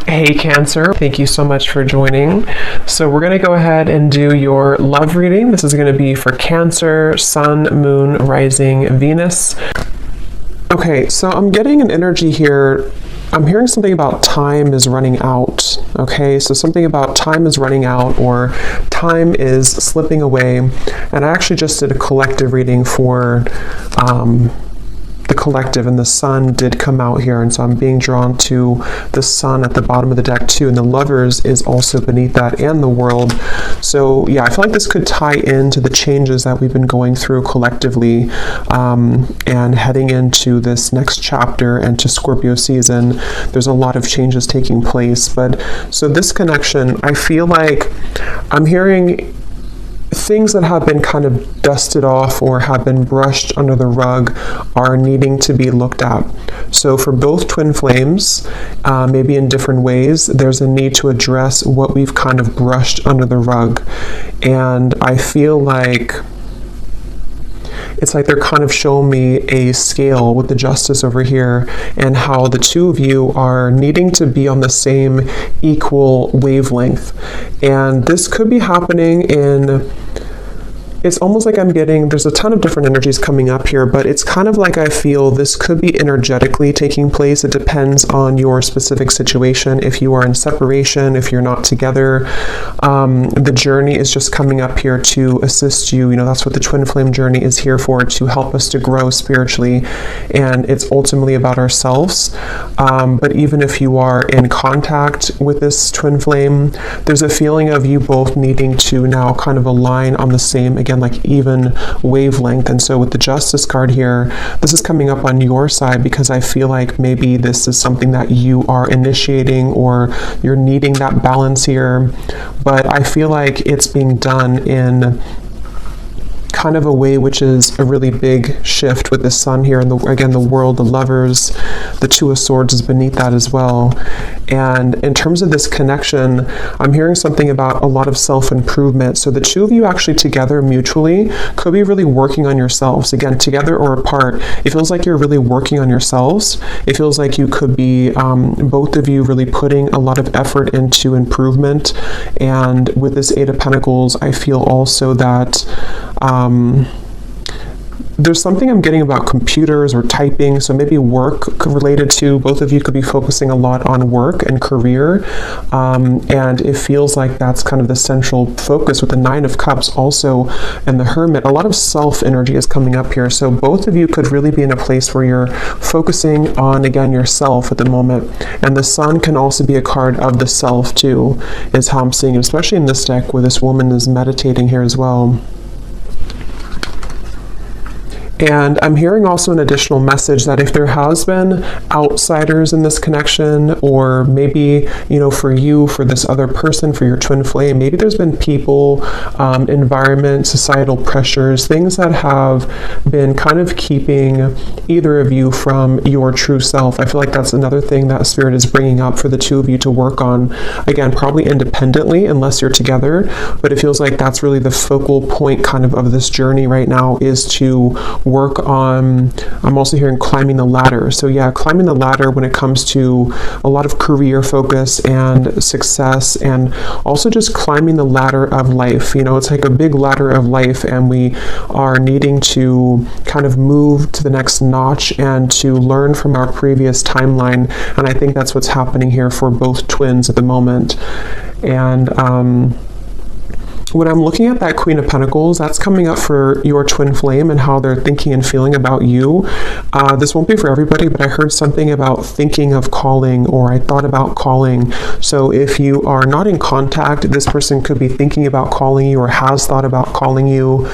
Hey Cancer, thank you so much for joining. So we're going to go ahead and do your love reading. This is going to be for Cancer, Sun, Moon, Rising, Venus. Okay, so I'm getting an energy here. I'm hearing something about time is running out. Okay, so something about time is running out or time is slipping away. And I actually just did a collective reading for the collective, and the sun did come out here, and so I'm being drawn to the sun at the bottom of the deck too, and the lovers is also beneath that, and the world. So yeah, I feel like this could tie into the changes that we've been going through collectively, and heading into this next chapter and to Scorpio season. There's a lot of changes taking place, but so this connection, I feel like I'm hearing things that have been kind of dusted off or have been brushed under the rug are needing to be looked at. So for both twin flames, maybe in different ways, there's a need to address what we've kind of brushed under the rug. And I feel like it's like they're kind of showing me a scale with the justice over here and how the two of you are needing to be on the same equal wavelength. And this could be happening in, it's almost like I'm getting, there's a ton of different energies coming up here, but it's kind of like I feel this could be energetically taking place. It depends on your specific situation. If you are in separation, if you're not together, the journey is just coming up here to assist you. You know, that's what the twin flame journey is here for, to help us to grow spiritually. And it's ultimately about ourselves. But even if you are in contact with this twin flame, there's a feeling of you both needing to now kind of align on the same, again, like even wavelength. And so with the Justice card here, this is coming up on your side because I feel like maybe this is something that you are initiating or you're needing that balance here. But I feel like it's being done in kind of a way which is a really big shift with the sun here, and again the world, the lovers, the Two of Swords is beneath that as well. And in terms of this connection, I'm hearing something about a lot of self-improvement. So the two of you actually together mutually could be really working on yourselves. Again, together or apart, it feels like you're really working on yourselves. It feels like you could be, both of you really putting a lot of effort into improvement. And with this Eight of Pentacles, I feel also that there's something I'm getting about computers or typing, so maybe work related to, both of you could be focusing a lot on work and career, and it feels like that's kind of the central focus with the Nine of Cups also, and the Hermit. A lot of self energy is coming up here, so both of you could really be in a place where you're focusing on, again, yourself at the moment. And the Sun can also be a card of the self too, is how I'm seeing it, especially in this deck where this woman is meditating here as well. And I'm hearing also an additional message that if there has been outsiders in this connection, or maybe, you know, for you, for this other person, for your twin flame, maybe there's been people, environment, societal pressures, things that have been kind of keeping either of you from your true self. I feel like that's another thing that Spirit is bringing up for the two of you to work on. Again, probably independently unless you're together, but it feels like that's really the focal point kind of this journey right now, is to work on, I'm also hearing climbing the ladder. So yeah, climbing the ladder when it comes to a lot of career focus and success, and also just climbing the ladder of life. You know, it's like a big ladder of life, and we are needing to kind of move to the next notch and to learn from our previous timeline. And I think that's what's happening here for both twins at the moment. And when I'm looking at that Queen of Pentacles, that's coming up for your twin flame and how they're thinking and feeling about you. This won't be for everybody, but I heard something about thinking of calling, or I thought about calling. So if you are not in contact, this person could be thinking about calling you or has thought about calling you.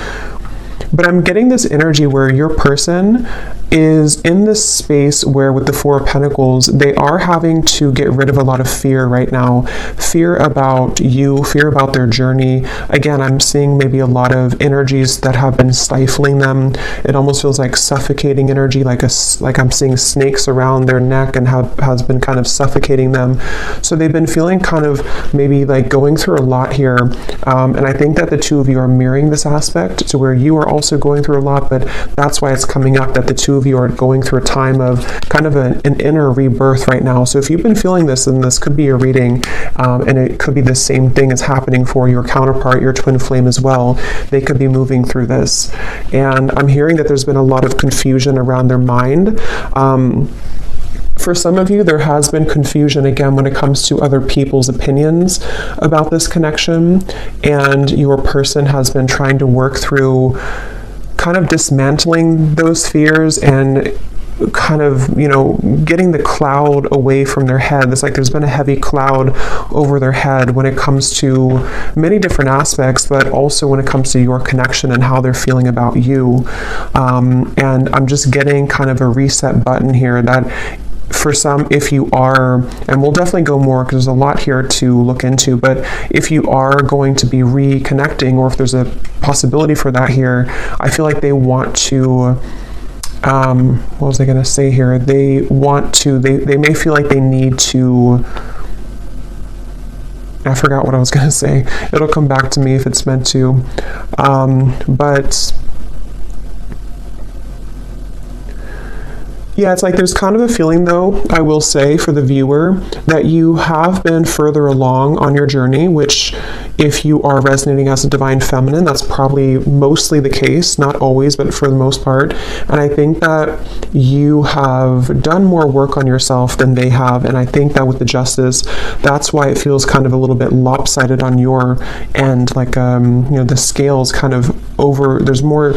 But I'm getting this energy where your person is in this space where, with the Four of Pentacles, they are having to get rid of a lot of fear right now. Fear about you, fear about their journey. Again, I'm seeing maybe a lot of energies that have been stifling them. It almost feels like suffocating energy, like I'm seeing snakes around their neck, and has been kind of suffocating them. So they've been feeling kind of maybe like going through a lot here. And I think that the two of you are mirroring this aspect, to where you are also also going through a lot, but that's why it's coming up that the two of you are going through a time of kind of an inner rebirth right now. So if you've been feeling this, then this could be your reading, and it could be the same thing that's happening for your counterpart, your twin flame as well. They could be moving through this. And I'm hearing that there's been a lot of confusion around their mind. For some of you, there has been confusion again when it comes to other people's opinions about this connection, and your person has been trying to work through kind of dismantling those fears and kind of, you know, getting the cloud away from their head. It's like there's been a heavy cloud over their head when it comes to many different aspects, but also when it comes to your connection and how they're feeling about you. And I'm just getting kind of a reset button here that for some, if you are, and we'll definitely go more because there's a lot here to look into, but if you are going to be reconnecting, or if there's a possibility for that here, I feel like they want to, what was I going to say here? They want to, they may feel like they need to, I forgot what I was going to say. It'll come back to me if it's meant to. But yeah, it's like there's kind of a feeling, though, I will say, for the viewer, that you have been further along on your journey, which if you are resonating as a divine feminine, that's probably mostly the case, not always, but for the most part. And I think that you have done more work on yourself than they have. And I think that with the justice, that's why it feels kind of a little bit lopsided on your end. Like, you know, the scale's kind of over, there's more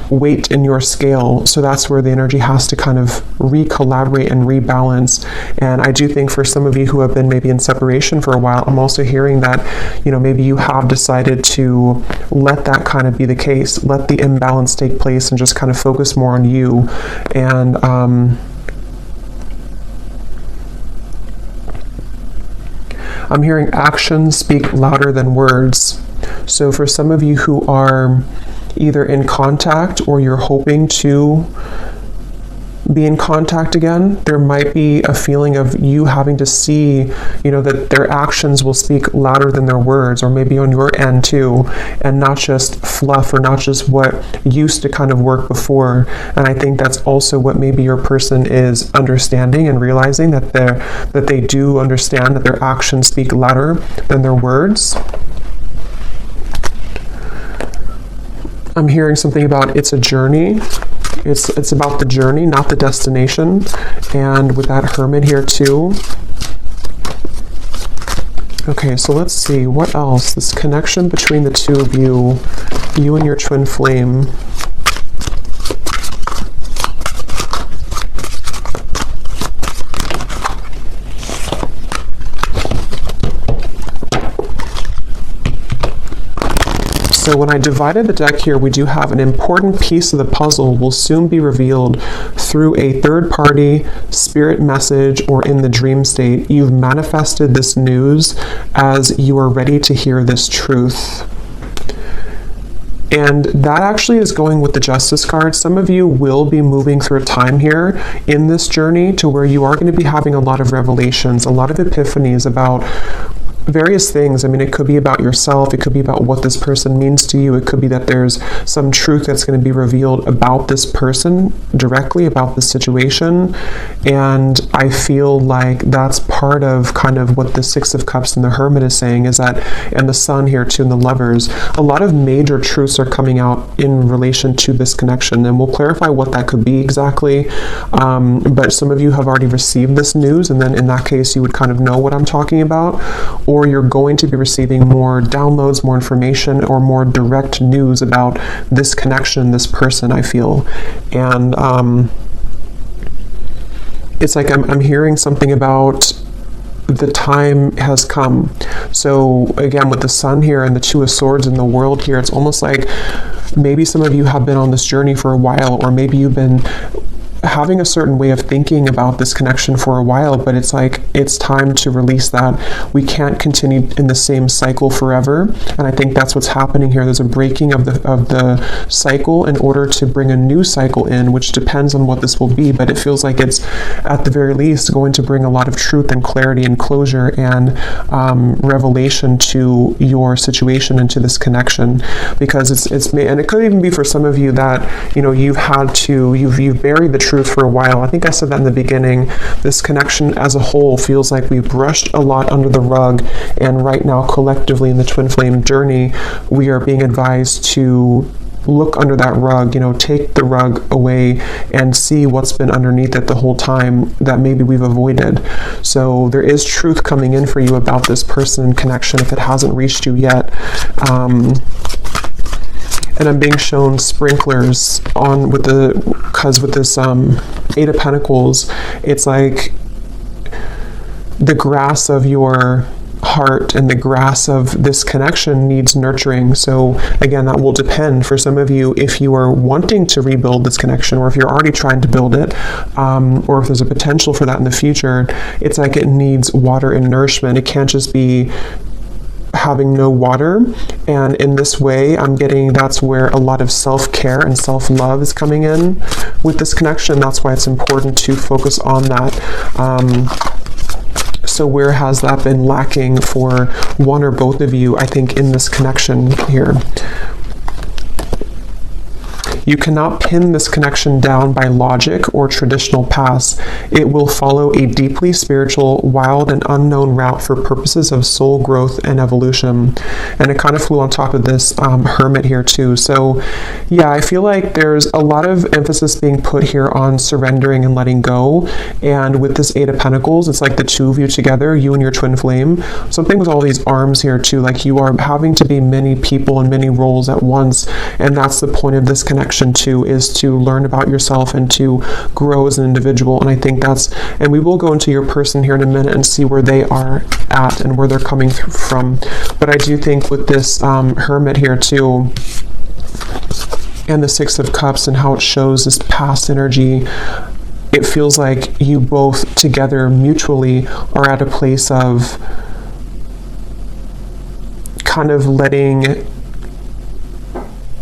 weight in your scale. So that's where the energy has to kind of re-collaborate and rebalance. And I do think for some of you who have been maybe in separation for a while, I'm also hearing that, you know, maybe you have decided to let that kind of be the case, let the imbalance take place and just kind of focus more on you. And I'm hearing actions speak louder than words. So for some of you who are either in contact or you're hoping to be in contact again, there might be a feeling of you having to see, you know, that their actions will speak louder than their words, or maybe on your end too, and not just fluff or not just what used to kind of work before. And I think that's also what maybe your person is understanding and realizing, that they do understand that their actions speak louder than their words. I'm hearing something about it's a journey. It's about the journey, not the destination. And with that Hermit here too. Okay, so let's see, what else? This connection between the two of you and your twin flame. So when I divided the deck here, we do have an important piece of the puzzle will soon be revealed through a third-party spirit message or in the dream state. You've manifested this news as you are ready to hear this truth. And that actually is going with the Justice card. Some of you will be moving through a time here in this journey to where you are going to be having a lot of revelations, a lot of epiphanies about various things. I mean, it could be about yourself, it could be about what this person means to you, it could be that there's some truth that's going to be revealed about this person directly, about the situation. And I feel like that's part of kind of what the Six of Cups and the Hermit is saying, is that, and the Sun here too, and the Lovers, a lot of major truths are coming out in relation to this connection, and we'll clarify what that could be exactly. But some of you have already received this news, and then in that case you would kind of know what I'm talking about, or you're going to be receiving more downloads, more information, or more direct news about this connection, this person, I feel. And it's like I'm hearing something about the time has come. So again, with the Sun here and the Two of Swords in the World here, it's almost like maybe some of you have been on this journey for a while, or maybe you've been having a certain way of thinking about this connection for a while, but it's like it's time to release that. We can't continue in the same cycle forever, and I think that's what's happening here. There's a breaking of the cycle in order to bring a new cycle in, which depends on what this will be, but it feels like it's at the very least going to bring a lot of truth and clarity and closure and revelation to your situation and to this connection, because it's and it could even be for some of you that you've buried the truth for a while. I think I said that in the beginning. This connection as a whole feels like we've brushed a lot under the rug, and right now collectively in the twin flame journey we are being advised to look under that rug, take the rug away and see what's been underneath it the whole time that maybe we've avoided. So there is truth coming in for you about this person and connection if it hasn't reached you yet. And I'm being shown sprinklers on with this Eight of Pentacles, it's like the grass of your heart and the grass of this connection needs nurturing. So again, that will depend for some of you if you are wanting to rebuild this connection, or if you're already trying to build it, or if there's a potential for that in the future. It's like it needs water and nourishment. It can't just be having no water. And in this way, I'm getting that's where a lot of self-care and self-love is coming in with this connection. That's why it's important to focus on that. So where has that been lacking for one or both of you, I think, in this connection here? You cannot pin this connection down by logic or traditional paths. It will follow a deeply spiritual, wild, and unknown route for purposes of soul growth and evolution. And it kind of flew on top of this hermit here too. So yeah, I feel like there's a lot of emphasis being put here on surrendering and letting go. And with this Eight of Pentacles, it's like the two of you together, you and your twin flame. Something with all these arms here too, like you are having to be many people and many roles at once. And that's the point of this connection too, is to learn about yourself and to grow as an individual. And I think and we will go into your person here in a minute and see where they are at and where they're coming from. But I do think with this hermit here too, and the Six of Cups and how it shows this past energy, it feels like you both together mutually are at a place of kind of letting,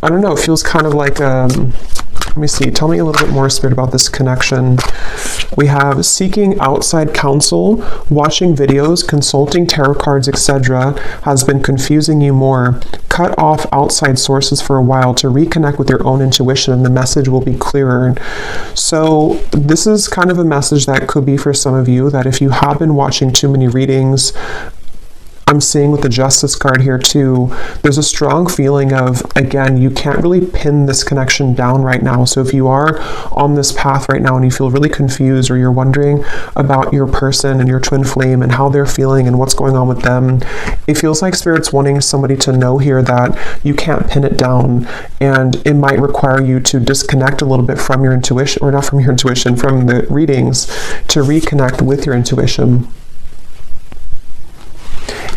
I don't know, it feels kind of like, let me see, tell me a little bit more, Spirit, about this connection. We have seeking outside counsel, watching videos, consulting tarot cards, etc. has been confusing you more. Cut off outside sources for a while to reconnect with your own intuition, and the message will be clearer. So this is kind of a message that could be for some of you, that if you have been watching too many readings, I'm seeing with the Justice card here too, there's a strong feeling of, again, you can't really pin this connection down right now. So if you are on this path right now and you feel really confused, or you're wondering about your person and your twin flame and how they're feeling and what's going on with them, it feels like Spirit's wanting somebody to know here that you can't pin it down, and it might require you to disconnect a little bit from your intuition, or not from your intuition, from the readings, to reconnect with your intuition.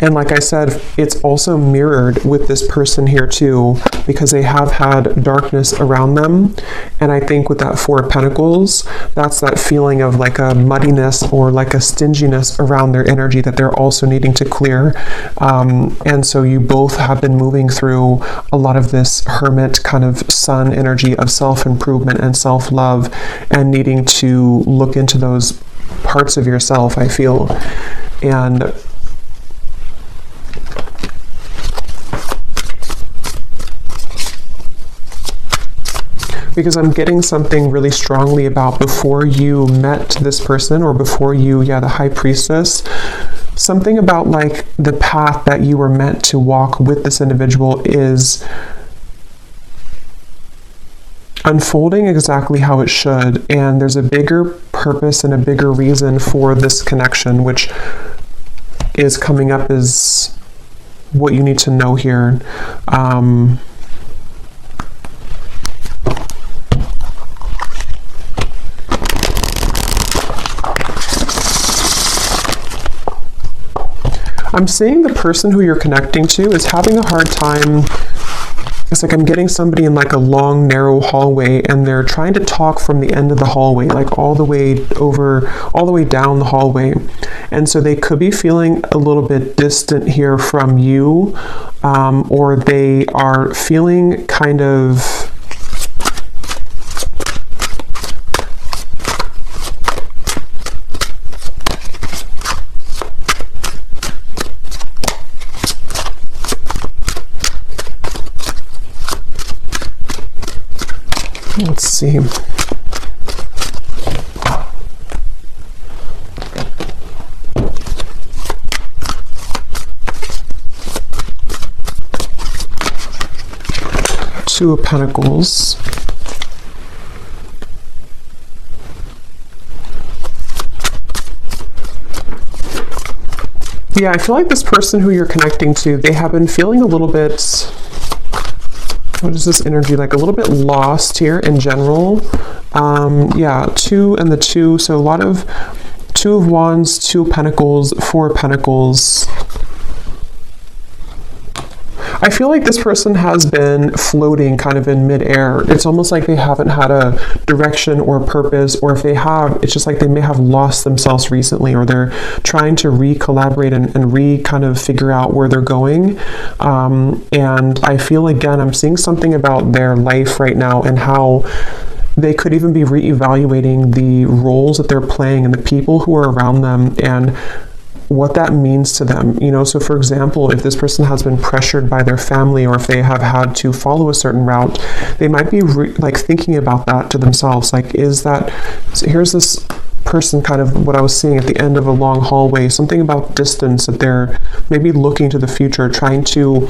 And like I said, it's also mirrored with this person here too, because they have had darkness around them. And I think with that Four of Pentacles, that's that feeling of like a muddiness or like a stinginess around their energy that they're also needing to clear. And so you both have been moving through a lot of this hermit kind of sun energy of self-improvement and self-love, and needing to look into those parts of yourself, I feel. And because I'm getting something really strongly about before you met this person, or before you, the High Priestess, something about like the path that you were meant to walk with this individual is unfolding exactly how it should. And there's a bigger purpose and a bigger reason for this connection, which is coming up as what you need to know here. I'm seeing the person who you're connecting to is having a hard time It's like I'm getting somebody in like a long, narrow hallway, and they're trying to talk from the end of the hallway, like all the way down the hallway. And so they could be feeling a little bit distant here from you, or they are feeling kind of, let's see. Two of Pentacles. Yeah, I feel like this person who you're connecting to, they have been feeling a little bit, what is this energy like? A little bit lost here in general. Yeah, 2 and the 2. So a lot of 2 of Wands, 2 of Pentacles, 4 of Pentacles. I feel like this person has been floating kind of in midair. It's almost like they haven't had a direction or purpose, or if they have, it's just like they may have lost themselves recently, or they're trying to re-collaborate and kind of figure out where they're going. And I feel, again, I'm seeing something about their life right now and how they could even be reevaluating the roles that they're playing and the people who are around them and what that means to them. You know, so for example, if this person has been pressured by their family, or if they have had to follow a certain route, they might be like thinking about that to themselves. Like, is that, so here's this person, kind of what I was seeing at the end of a long hallway, something about distance, that they're maybe looking to the future, trying to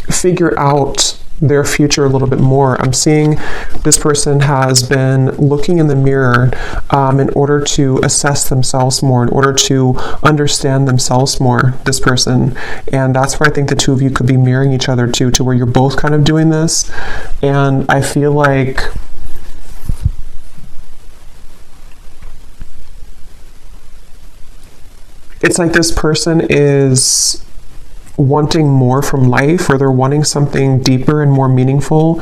figure out their future a little bit more. I'm seeing this person has been looking in the mirror in order to assess themselves more, in order to understand themselves more, this person. And that's where I think the 2 of you could be mirroring each other too, to where you're both kind of doing this. And I feel like it's like this person is wanting more from life, or they're wanting something deeper and more meaningful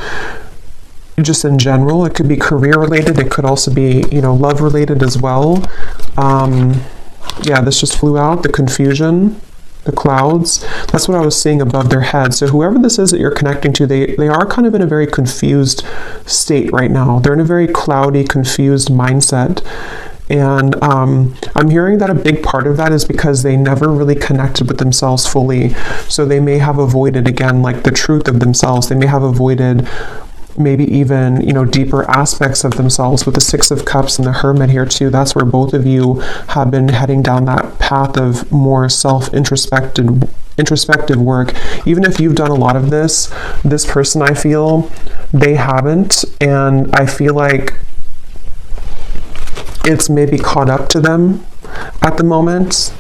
just in general. It could be career related, it could also be, you know, love related as well. Yeah, this just flew out, the confusion, the clouds. That's what I was seeing above their head. So whoever this is that you're connecting to, they are kind of in a very confused state right now. They're in a very cloudy, confused mindset. And I'm hearing that a big part of that is because they never really connected with themselves fully. So they may have avoided, again, like the truth of themselves. They may have avoided maybe even, you know, deeper aspects of themselves. With the 6 of Cups and the Hermit here too, that's where both of you have been heading down that path of more introspective work. Even if you've done a lot of this person, I feel, they haven't. And I feel like it's maybe caught up to them at the moment.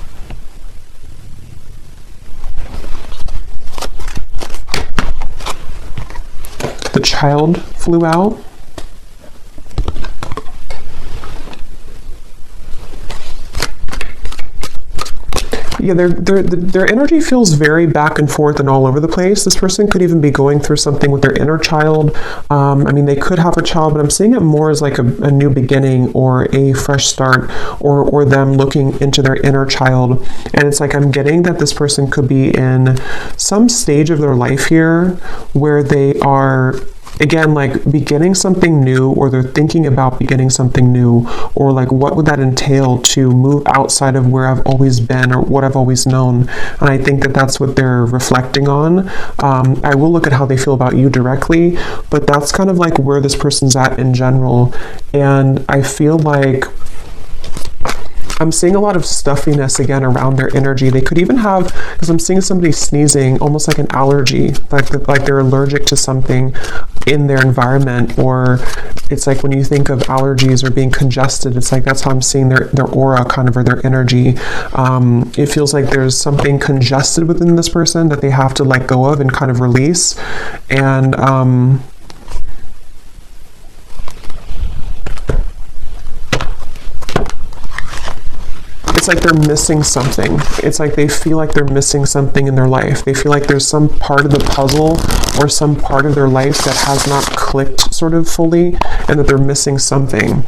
The Child flew out. Yeah, their energy feels very back and forth and all over the place. This person could even be going through something with their inner child. I mean, they could have a child, but I'm seeing it more as like a new beginning or a fresh start, or them looking into their inner child. And it's like I'm getting that this person could be in some stage of their life here where they are, again, like beginning something new, or they're thinking about beginning something new, or like what would that entail to move outside of where I've always been or what I've always known. And I think that that's what they're reflecting on. I will look at how they feel about you directly, but that's kind of like where this person's at in general. And I feel like I'm seeing a lot of stuffiness again around their energy. They could even have, because I'm seeing somebody sneezing, almost like an allergy, like they're allergic to something in their environment. Or it's like when you think of allergies or being congested, it's like that's how I'm seeing their aura kind of, or their energy. It feels like there's something congested within this person that they have to let go of and kind of release. And it's like they're missing something. It's like they feel like they're missing something in their life. They feel like there's some part of the puzzle or some part of their life that has not clicked sort of fully, and that they're missing something.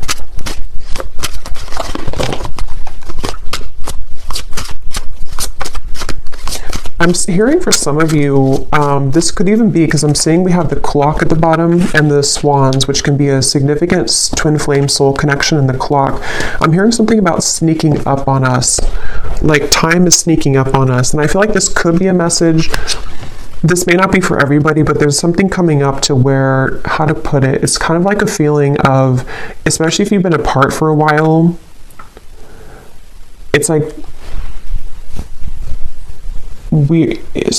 I'm hearing for some of you, this could even be because I'm seeing we have the clock at the bottom and the swans, which can be a significant twin flame soul connection in the clock. I'm hearing something about sneaking up on us, like time is sneaking up on us. And I feel like this could be a message. This may not be for everybody, but there's something coming up to where, how to put it, it's kind of like a feeling of, especially if you've been apart for a while, it's like,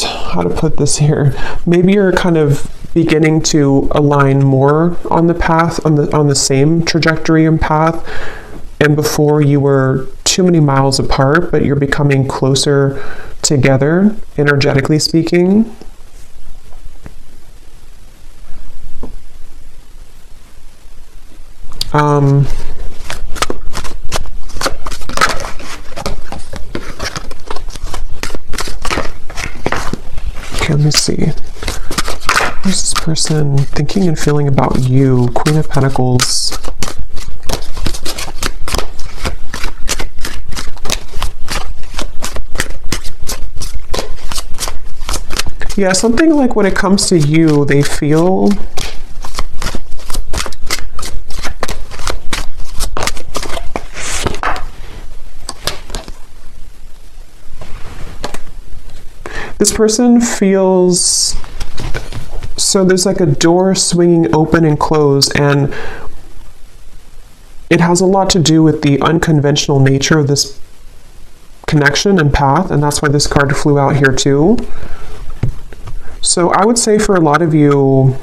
how to put this here, maybe you're kind of beginning to align more on the path, on the same trajectory and path, and before you were too many miles apart, but you're becoming closer together, energetically speaking. Let me see. What's this person thinking and feeling about you? Queen of Pentacles. Yeah, something like when it comes to you, they feel this person feels, so there's like a door swinging open and close, and it has a lot to do with the unconventional nature of this connection and path, and that's why this card flew out here too. So I would say for a lot of you,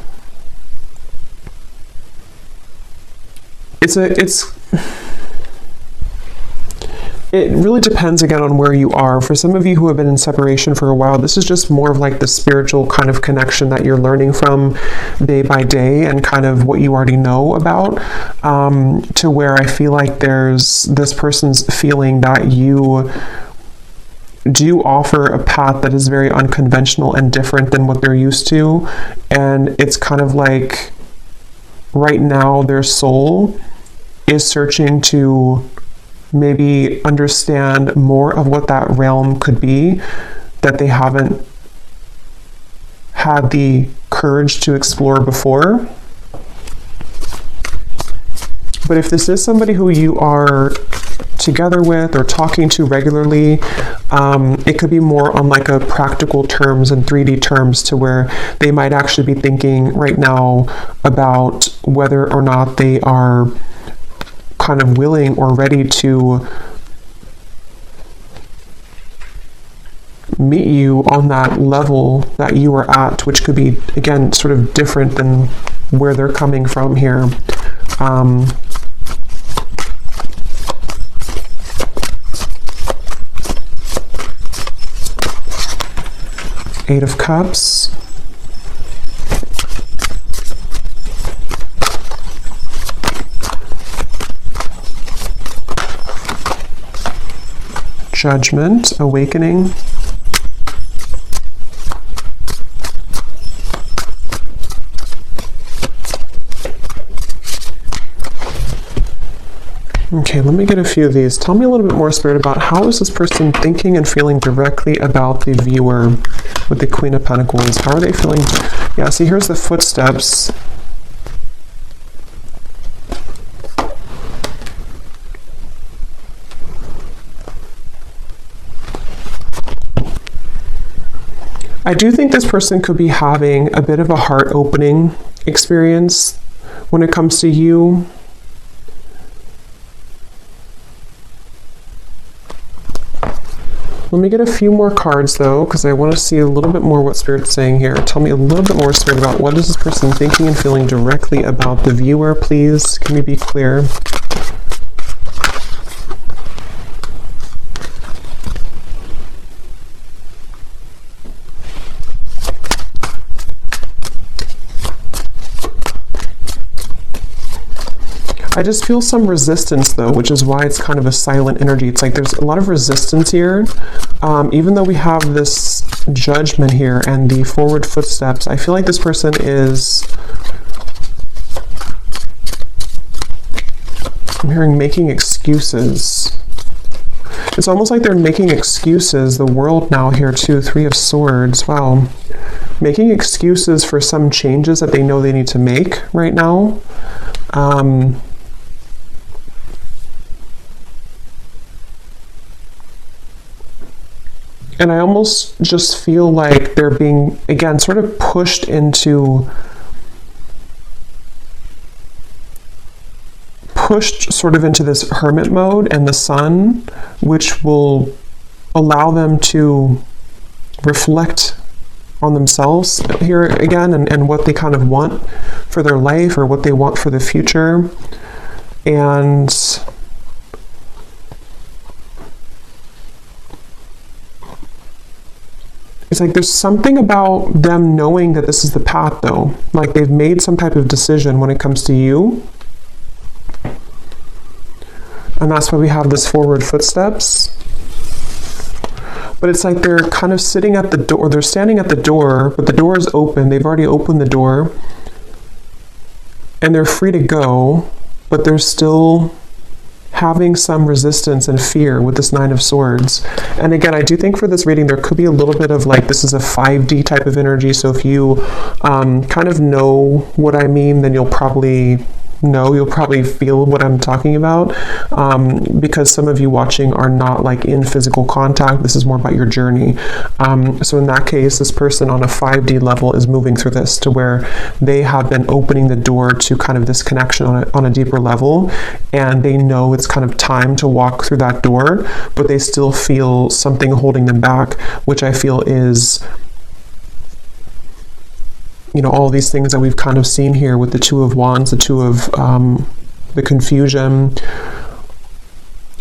it really depends again on where you are. For some of you who have been in separation for a while, this is just more of like the spiritual kind of connection that you're learning from day by day and kind of what you already know about, to where I feel like there's this person's feeling that you do offer a path that is very unconventional and different than what they're used to. And it's kind of like right now their soul is searching to maybe understand more of what that realm could be that they haven't had the courage to explore before. But if this is somebody who you are together with or talking to regularly, it could be more on like a practical terms and 3D terms, to where they might actually be thinking right now about whether or not they are kind of willing or ready to meet you on that level that you are at, which could be, again, sort of different than where they're coming from here. Eight of Cups. Judgment, Awakening. Okay, let me get a few of these. Tell me a little bit more, Spirit, about how is this person thinking and feeling directly about the viewer with the Queen of Pentacles? How are they feeling? Yeah, see, here's the footsteps. I do think this person could be having a bit of a heart-opening experience when it comes to you. Let me get a few more cards though, because I want to see a little bit more what Spirit's saying here. Tell me a little bit more, Spirit, about what is this person thinking and feeling directly about the viewer, please. Can we be clear? I just feel some resistance though, which is why it's kind of a silent energy. It's like there's a lot of resistance here. Even though we have this judgment here and the forward footsteps, I feel like this person is, I'm hearing making excuses. It's almost like they're making excuses. The world now here too, 3 of Swords. Wow. Making excuses for some changes that they know they need to make right now. And I almost just feel like they're being, again, sort of pushed sort of into this hermit mode and the sun, which will allow them to reflect on themselves here again and what they kind of want for their life or what they want for the future. And it's like there's something about them knowing that this is the path though. Like they've made some type of decision when it comes to you. And that's why we have this forward footsteps. But it's like they're kind of sitting at the door, they're standing at the door, but the door is open. They've already opened the door. And they're free to go, but they're still having some resistance and fear with this 9 of Swords. And again, I do think for this reading, there could be a little bit of like, this is a 5D type of energy. So if you kind of know what I mean, then you'll probably feel what I'm talking about, because some of you watching are not like in physical contact. This is more about your journey. So in that case, this person on a 5D level is moving through this to where they have been opening the door to kind of this connection on a deeper level, and they know it's kind of time to walk through that door, but they still feel something holding them back, which I feel is, you know, all these things that we've kind of seen here with the 2 of Wands, the 2 of the confusion.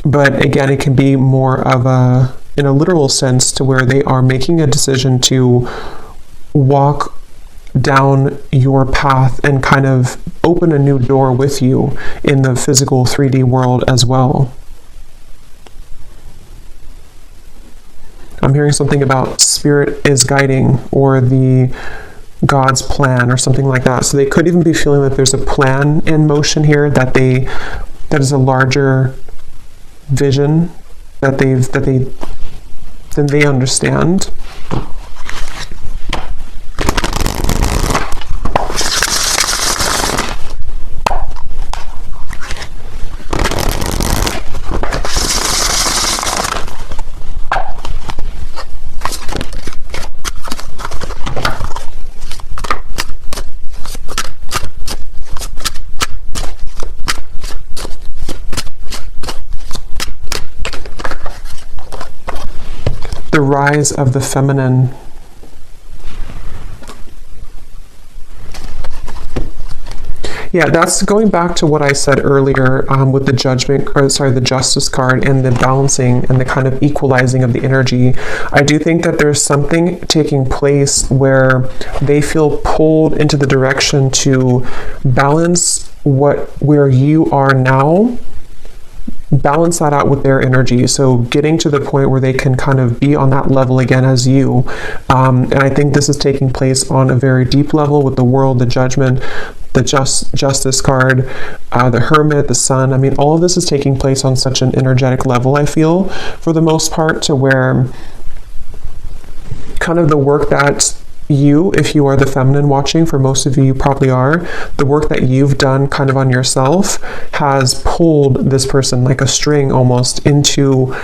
But again, it can be more of in a literal sense, to where they are making a decision to walk down your path and kind of open a new door with you in the physical 3D world as well. I'm hearing something about spirit is guiding, or the God's plan, or something like that. So they could even be feeling that there's a plan in motion here, that is a larger vision that they understand. The rise of the feminine. Yeah, that's going back to what I said earlier with the the Justice card and the balancing and the kind of equalizing of the energy. I do think that there's something taking place where they feel pulled into the direction to balance where you are now, balance that out with their energy. So getting to the point where they can kind of be on that level again as you. And I think this is taking place on a very deep level with the World, the Judgment, the Justice card, the Hermit, the Sun. I mean, all of this is taking place on such an energetic level, I feel, for the most part, to where kind of the work that you, if you are the feminine watching, for most of you, you probably are, the work that you've done kind of on yourself has pulled this person like a string almost into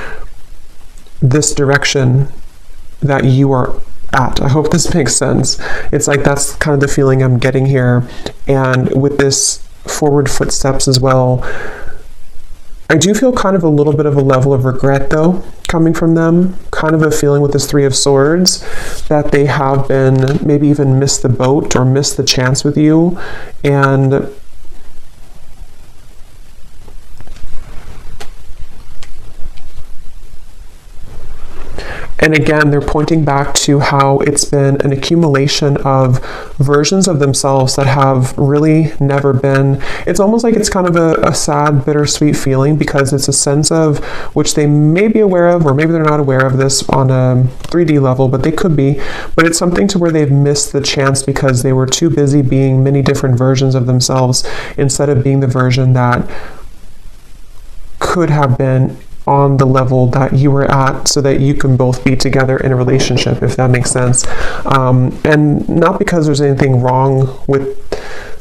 this direction that you are at. I hope this makes sense. It's like that's kind of the feeling I'm getting here. And with this forward footsteps as well, I do feel kind of a little bit of a level of regret though coming from them, kind of a feeling with this 3 of Swords that they have been maybe even missed the boat or missed the chance with you. And And again, they're pointing back to how it's been an accumulation of versions of themselves that have really never been. It's almost like it's kind of a sad, bittersweet feeling, because it's a sense of which they may be aware of, or maybe they're not aware of this on a 3D level, but they could be. But it's something to where they've missed the chance because they were too busy being many different versions of themselves instead of being the version that could have been on the level that you were at, so that you can both be together in a relationship, if that makes sense. And not because there's anything wrong with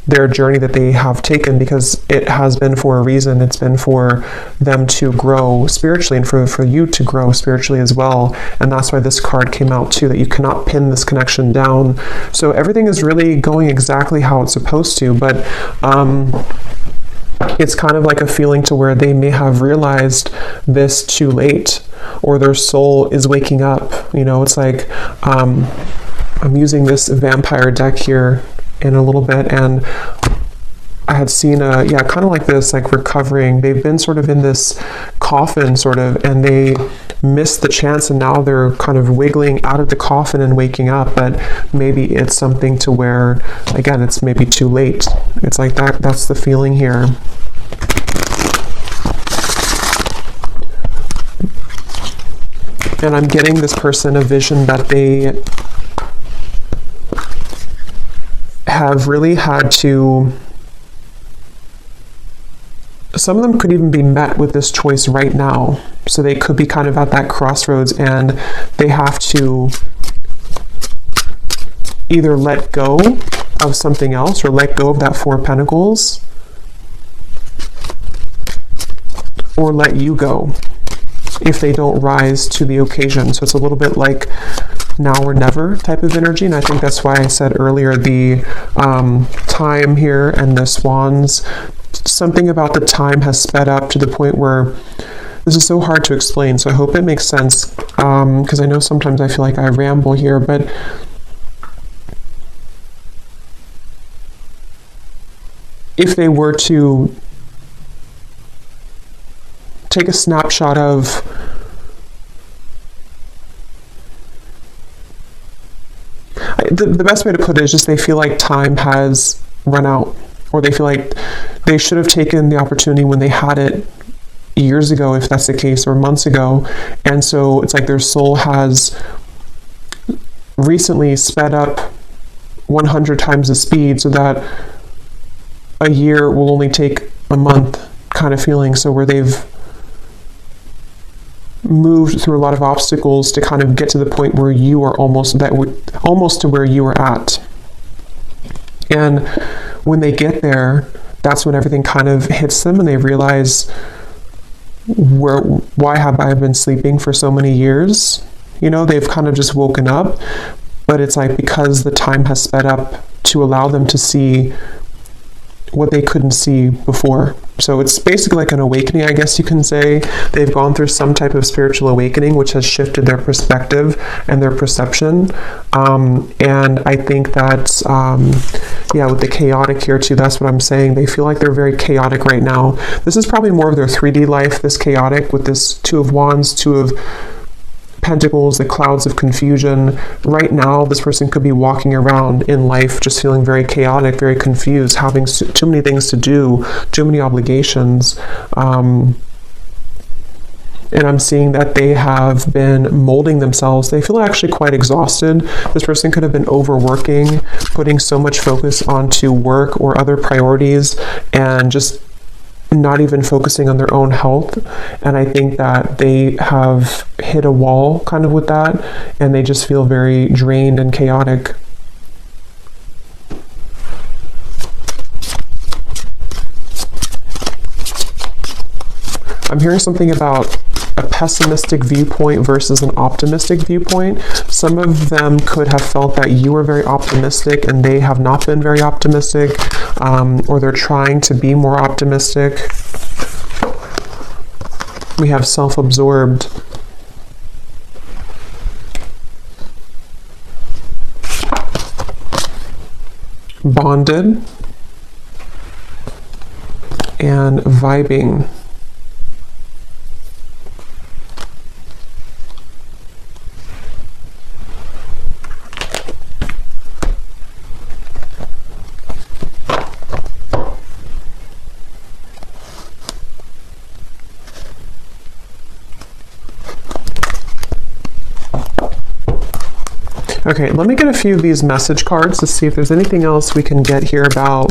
their journey that they have taken, because it has been for a reason. It's been for them to grow spiritually, and for you to grow spiritually as well. And that's why this card came out too, that you cannot pin this connection down. So everything is really going exactly how it's supposed to, but it's kind of like a feeling to where they may have realized this too late, or their soul is waking up. You know, it's like, I'm using this vampire deck here in a little bit, and I had seen kind of like this, like recovering. They've been sort of in this coffin sort of, and they missed the chance, and now they're kind of wiggling out of the coffin and waking up. But maybe it's something to where, again, it's maybe too late. It's like that's the feeling here. And I'm getting this person a vision that they have really had to, some of them could even be met with this choice right now. So they could be kind of at that crossroads, and they have to either let go of something else, or let go of that Four of Pentacles, or let you go if they don't rise to the occasion. So it's a little bit like now or never type of energy. And I think that's why I said earlier the time here and the swans, something about the time has sped up to the point where this is so hard to explain. So I hope it makes sense, because I know sometimes I feel like I ramble here, but if they were to take a snapshot of the best way to put it is just they feel like time has run out, or they feel like they should have taken the opportunity when they had it years ago, if that's the case, or months ago. And so it's like their soul has recently sped up 100 times the speed, so that a year will only take a month kind of feeling. So where they've moved through a lot of obstacles to kind of get to the point where you are almost to where you were at. And when they get there, that's when everything kind of hits them, and they realize, why have I been sleeping for so many years? You know, they've kind of just woken up, but it's like because the time has sped up to allow them to see what they couldn't see before. So it's basically like an awakening, I guess you can say. They've gone through some type of spiritual awakening, which has shifted their perspective and their perception. And I think that's, with the chaotic here too, that's what I'm saying. They feel like they're very chaotic right now. This is probably more of their 3D life, this chaotic, with this Two of Wands, Two of Pentacles, the clouds of confusion. Right now, this person could be walking around in life just feeling very chaotic, very confused, having too many things to do, too many obligations. And I'm seeing that they have been molding themselves. They feel actually quite exhausted. This person could have been overworking, putting so much focus onto work or other priorities, and just not even focusing on their own health. And I think that they have hit a wall kind of with that, and they just feel very drained and chaotic. I'm hearing something about a pessimistic viewpoint versus an optimistic viewpoint. Some of them could have felt that you were very optimistic and they have not been very optimistic, or they're trying to be more optimistic. We have self-absorbed. Bonded. And vibing. Okay, let me get a few of these message cards to see if there's anything else we can get here about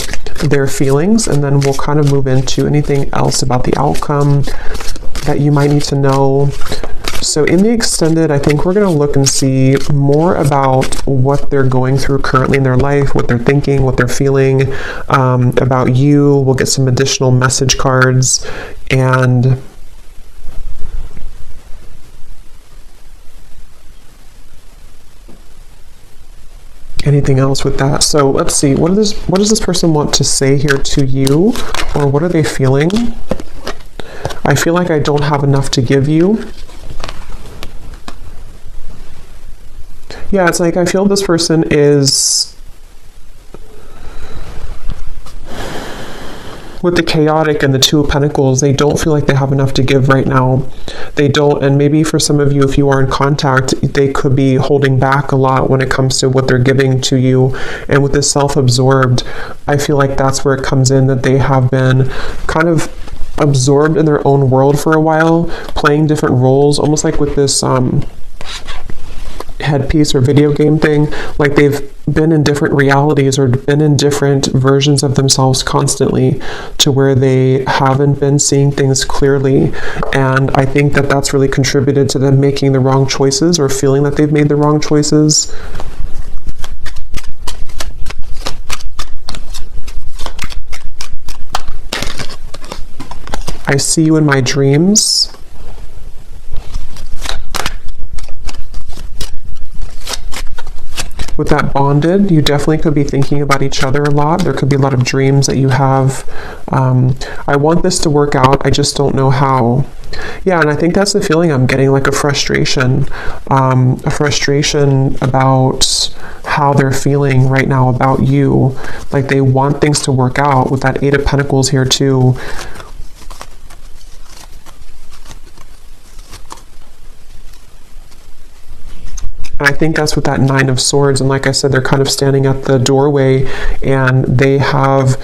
their feelings, and then we'll kind of move into anything else about the outcome that you might need to know. So in the extended, I think we're going to look and see more about what they're going through currently in their life, what they're thinking, what they're feeling about you. We'll get some additional message cards, and anything else with that. So let's see, what does this person want to say here to you, or what are they feeling? I feel like I don't have enough to give you. Yeah, it's like I feel this person is, with the chaotic and the Two of Pentacles, they don't feel like they have enough to give right now. They don't, and maybe for some of you, if you are in contact, they could be holding back a lot when it comes to what they're giving to you. And with this self-absorbed, I feel like that's where it comes in, that they have been kind of absorbed in their own world for a while, playing different roles, almost like with this headpiece or video game thing, like they've been in different realities or been in different versions of themselves constantly, to where they haven't been seeing things clearly. And I think that that's really contributed to them making the wrong choices, or feeling that they've made the wrong choices. I see you in my dreams. With that bonded, you definitely could be thinking about each other a lot. There could be a lot of dreams that you have. I want this to work out, I just don't know how. Yeah, and I think that's the feeling I'm getting, like a frustration about how they're feeling right now about you. Like they want things to work out, with that Eight of Pentacles here too. And I think that's with that Nine of Swords. And like I said, they're kind of standing at the doorway, and they have,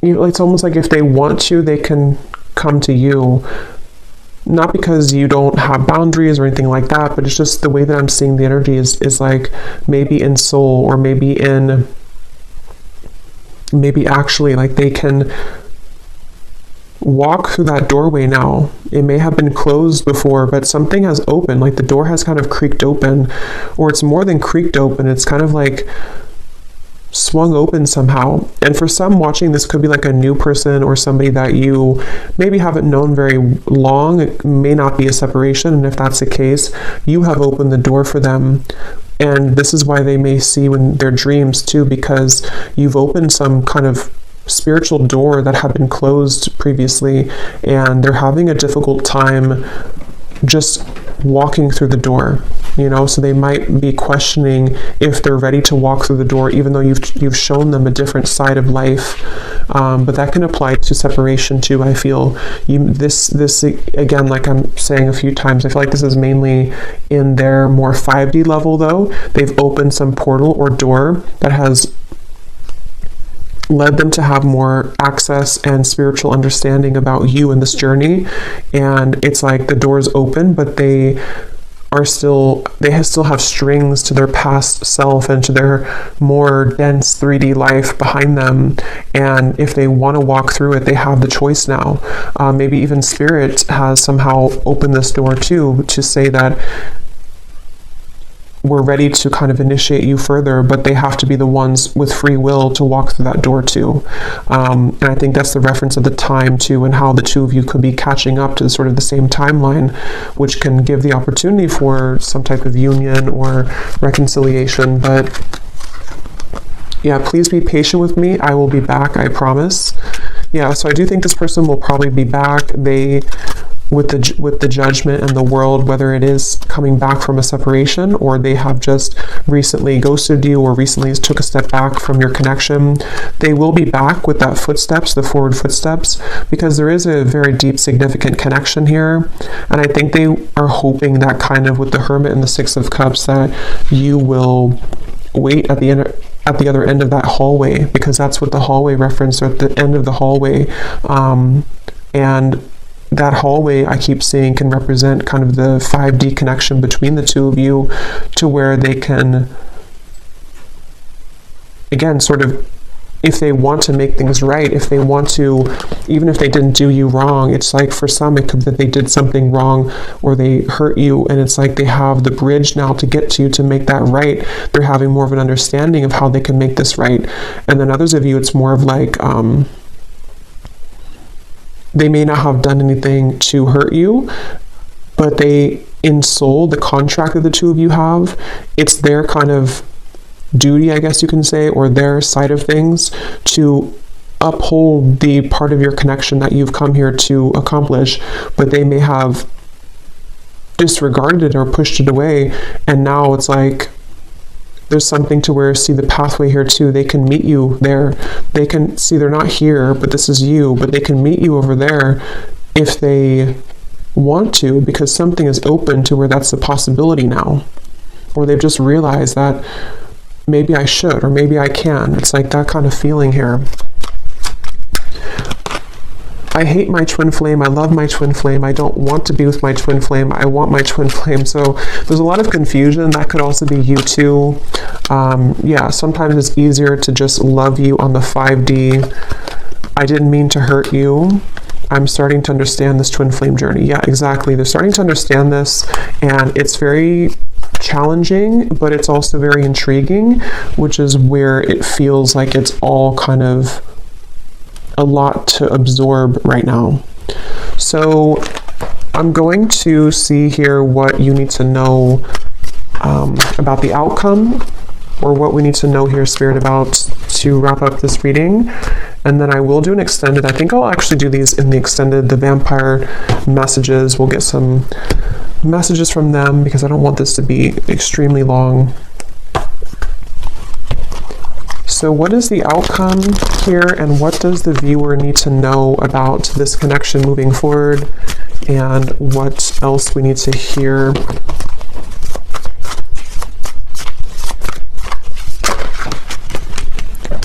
you know, it's almost like if they want to, they can come to you. Not because you don't have boundaries or anything like that, but it's just the way that I'm seeing the energy is like maybe in soul, or maybe actually like they can walk through that doorway now. It may have been closed before, but something has opened, like the door has kind of creaked open, or it's more than creaked open, it's kind of like swung open somehow. And for some watching, this could be like a new person, or somebody that you maybe haven't known very long. It may not be a separation, and if that's the case, you have opened the door for them. And this is why they may see when their dreams too, because you've opened some kind of spiritual door that had been closed previously, and they're having a difficult time just walking through the door, you know. So they might be questioning if they're ready to walk through the door, even though you've shown them a different side of life. But that can apply to separation too. I feel this again, like I'm saying a few times, I feel like this is mainly in their more 5D level though. They've opened some portal or door that has led them to have more access and spiritual understanding about you in this journey. And it's like the door's open, but they still have strings to their past self and to their more dense 3D life behind them. And if they want to walk through it, they have the choice now. Maybe even Spirit has somehow opened this door too, to say that we're ready to kind of initiate you further, but they have to be the ones with free will to walk through that door too. And I think that's the reference of the time too, and how the two of you could be catching up to sort of the same timeline, which can give the opportunity for some type of union or reconciliation. But yeah, please be patient with me. I will be back, I promise. Yeah, so I do think this person will probably be back. With the judgment and the world, whether it is coming back from a separation, or they have just recently ghosted you, or recently took a step back from your connection, they will be back with that footsteps, the forward footsteps, because there is a very deep, significant connection here. And I think they are hoping that kind of with the Hermit and the Six of Cups, that you will wait at the other end of that hallway, because that's what the hallway reference, or at the end of the hallway. And that hallway I keep seeing can represent kind of the 5D connection between the two of you, to where they can, again, sort of, if they want to make things right, if they want to, even if they didn't do you wrong, it's like for some it could be that they did something wrong or they hurt you, and it's like they have the bridge now to get to you to make that right. They're having more of an understanding of how they can make this right. And then others of you, it's more of like, they may not have done anything to hurt you, but they, in soul, the contract that the two of you have, it's their kind of duty, I guess you can say, or their side of things, to uphold the part of your connection that you've come here to accomplish, but they may have disregarded it or pushed it away, and now it's like there's something to where, see the pathway here too, they can meet you there. They can see they're not here, but this is you, but they can meet you over there if they want to, because something is open to where that's a possibility now, or they've just realized that maybe I should, or maybe I can. It's like that kind of feeling here. I hate my twin flame. I love my twin flame. I don't want to be with my twin flame. I want my twin flame. So there's a lot of confusion. That could also be you too. Yeah, sometimes it's easier to just love you on the 5D. I didn't mean to hurt you. I'm starting to understand this twin flame journey. Yeah, exactly. They're starting to understand this, and it's very challenging, but it's also very intriguing, which is where it feels like it's all kind of a lot to absorb right now. So I'm going to see here what you need to know about the outcome, or what we need to know here, Spirit, about, to wrap up this reading. And then I will do an extended. I think I'll actually do these in the extended, the vampire messages. We'll get some messages from them, because I don't want this to be extremely long. So what is the outcome here, and what does the viewer need to know about this connection moving forward, and what else we need to hear?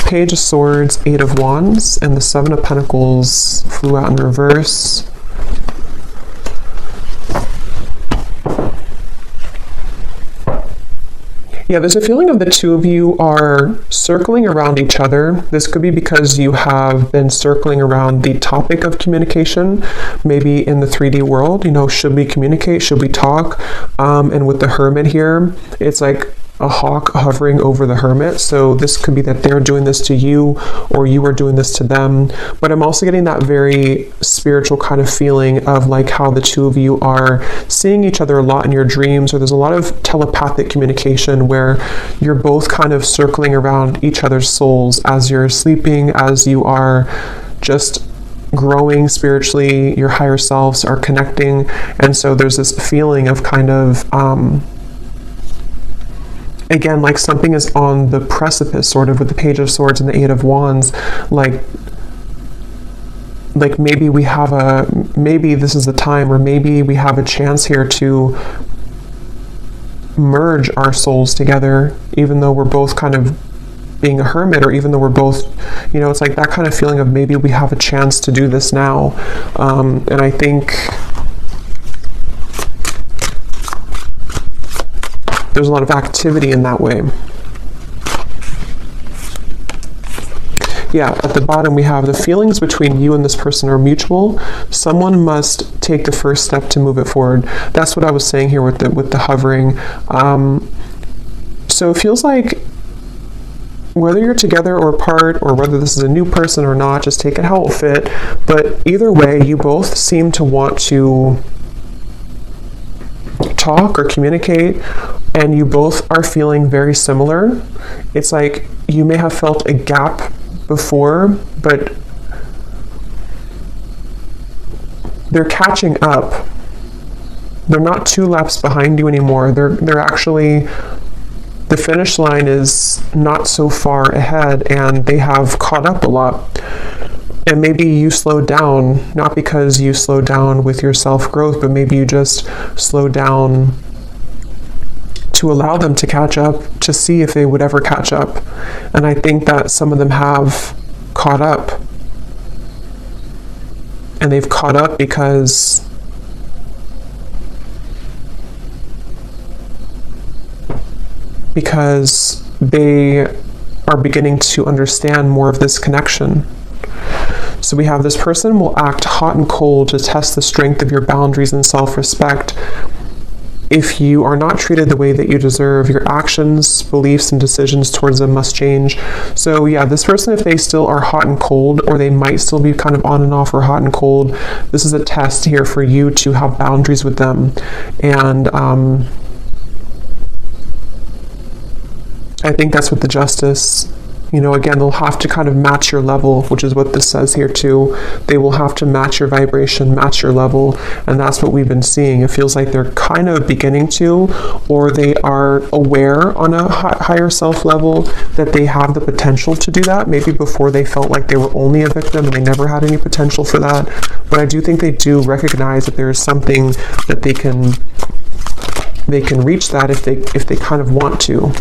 Page of Swords, 8 of Wands, and the 7 of Pentacles flew out in reverse. Yeah, there's a feeling of the two of you are circling around each other. This could be because you have been circling around the topic of communication, maybe in the 3D world. You know, should we communicate? Should we talk? And with the Hermit here, it's like a hawk hovering over the Hermit. So this could be that they're doing this to you, or you are doing this to them. But I'm also getting that very spiritual kind of feeling of like how the two of you are seeing each other a lot in your dreams, or there's a lot of telepathic communication where you're both kind of circling around each other's souls as you're sleeping, as you are just growing spiritually, your higher selves are connecting. And so there's this feeling of kind of again, like something is on the precipice, sort of, with the Page of Swords and the 8 of Wands. Like maybe we have maybe this is the time, or maybe we have a chance here to merge our souls together, even though we're both kind of being a hermit, or even though we're both, you know, it's like that kind of feeling of maybe we have a chance to do this now. And I think there's a lot of activity in that way. Yeah, at the bottom we have the feelings between you and this person are mutual. Someone must take the first step to move it forward. That's what I was saying here with the hovering. So it feels like whether you're together or apart, or whether this is a new person or not, just take it how it will fit. But either way, you both seem to want to talk or communicate, and you both are feeling very similar. It's like you may have felt a gap before, but they're catching up. They're not 2 laps behind you anymore. They're actually, the finish line is not so far ahead, and they have caught up a lot. And maybe you slowed down, not because you slowed down with your self-growth, but maybe you just slowed down to allow them to catch up, to see if they would ever catch up. And I think that some of them have caught up. and they've caught up because they are beginning to understand more of this connection. So we have this person will act hot and cold to test the strength of your boundaries and self-respect. If you are not treated the way that you deserve, your actions, beliefs, and decisions towards them must change. So yeah, this person, if they still are hot and cold, or they might still be kind of on and off or hot and cold, this is a test here for you to have boundaries with them. And I think that's what the Justice, again, they'll have to kind of match your level, which is what this says here too. They will have to match your vibration, match your level, and that's what we've been seeing. It feels like they're kind of beginning to, or they are aware on a higher self level that they have the potential to do that. Maybe before they felt like they were only a victim and they never had any potential for that. But I do think they do recognize that there is something that they can reach that if they kind of want to.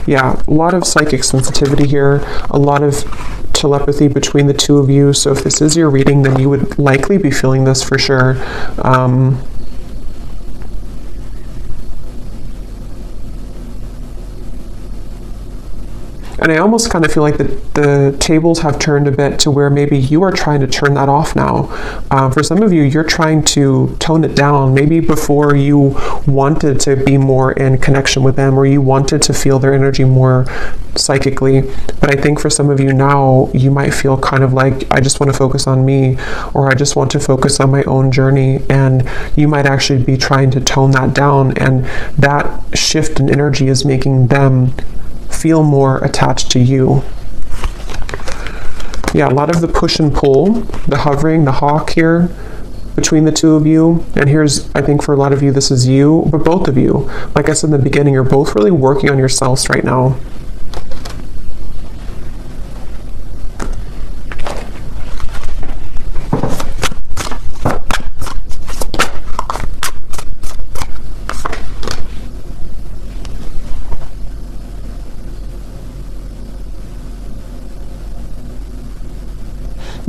Yeah, a lot of psychic sensitivity here, a lot of telepathy between the two of you. So if this is your reading, then you would likely be feeling this for sure. And I almost kind of feel like the tables have turned a bit to where maybe you are trying to turn that off now. For some of you, you're trying to tone it down. Maybe before you wanted to be more in connection with them, or you wanted to feel their energy more psychically. But I think for some of you now, you might feel kind of like, I just want to focus on me, or I just want to focus on my own journey. And you might actually be trying to tone that down. And that shift in energy is making them feel more attached to you. Yeah, a lot of the push and pull, the hovering, the hawk here between the two of you. And here's, I think for a lot of you, this is you, but both of you, like I said in the beginning, you're both really working on yourselves right now.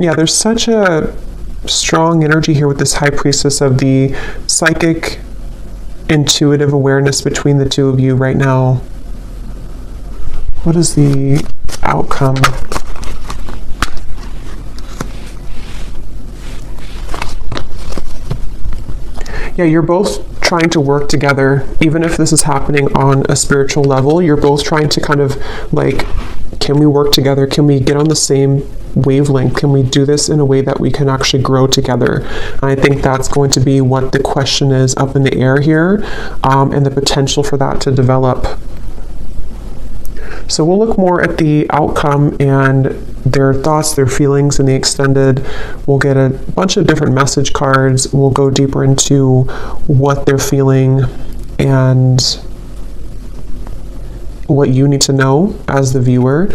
Yeah, there's such a strong energy here with this High Priestess of the psychic, intuitive awareness between the two of you right now. What is the outcome? Yeah, you're both trying to work together, even if this is happening on a spiritual level. You're both trying to kind of like, can we work together? Can we get on the same wavelength? Can we do this in a way that we can actually grow together? And I think that's going to be what the question is up in the air here, and the potential for that to develop. So we'll look more at the outcome and their thoughts, their feelings in the extended. We'll get a bunch of different message cards. We'll go deeper into what they're feeling and what you need to know as the viewer.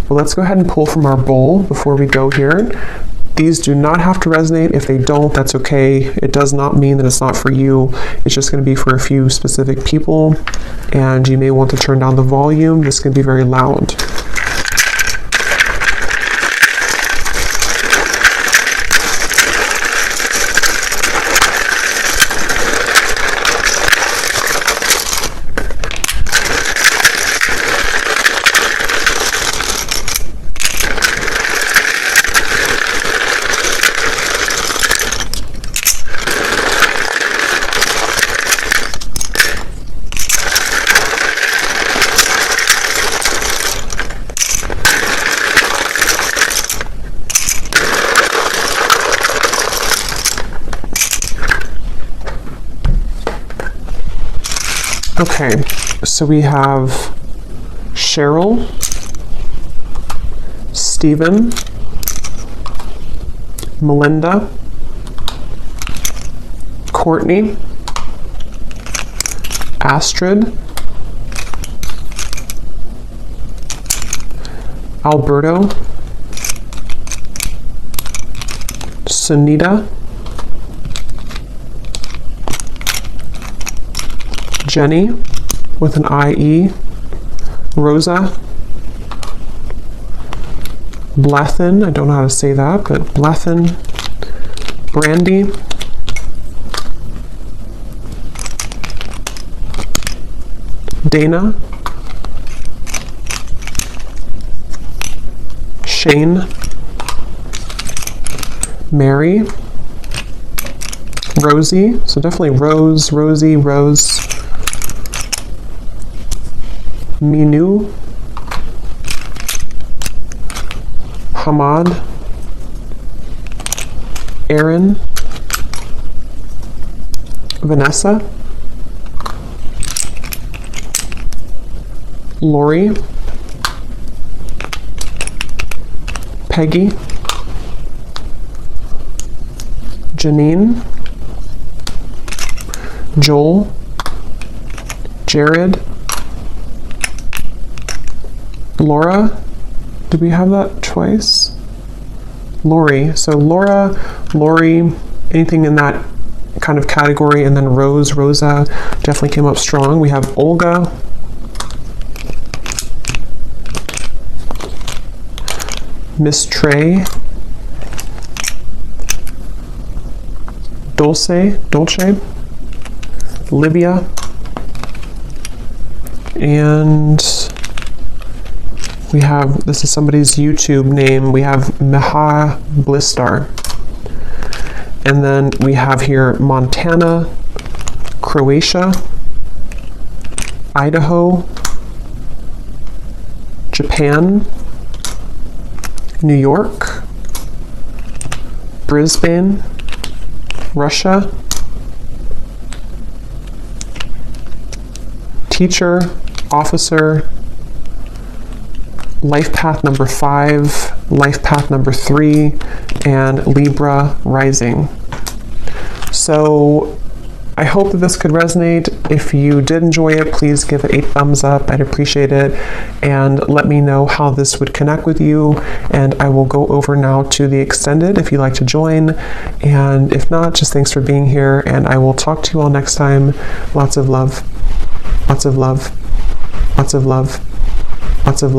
But let's go ahead and pull from our bowl before we go here. These do not have to resonate. If they don't, that's okay. It does not mean that it's not for you. It's just going to be for a few specific people, and you may want to turn down the volume. This can be very loud. Okay, so we have Cheryl, Stephen, Melinda, Courtney, Astrid, Alberto, Sunita, Jenny with an IE, Rosa, Blethen, I don't know how to say that, but Blethen, Brandy, Dana, Shane, Mary, Rosie, so definitely Rose, Rosie, Rose, Minu, Hamad, Aaron, Vanessa, Lori, Peggy, Janine, Joel, Jared, Laura, did we have that twice? Lori, so Laura, Lori, anything in that kind of category, and then Rose, Rosa definitely came up strong. We have Olga, Miss Trey, Dolce, Livia, and we have, this is somebody's YouTube name, we have Meha Blistar. And then we have here Montana, Croatia, Idaho, Japan, New York, Brisbane, Russia, teacher, officer, life path number 5, life path number 3, and Libra rising. So I hope that this could resonate. If you did enjoy it, please give it a thumbs up. I'd appreciate it. And let me know how this would connect with you. And I will go over now to the extended if you'd like to join. And if not, just thanks for being here. And I will talk to you all next time. Lots of love. Lots of love. Lots of love. Lots of love.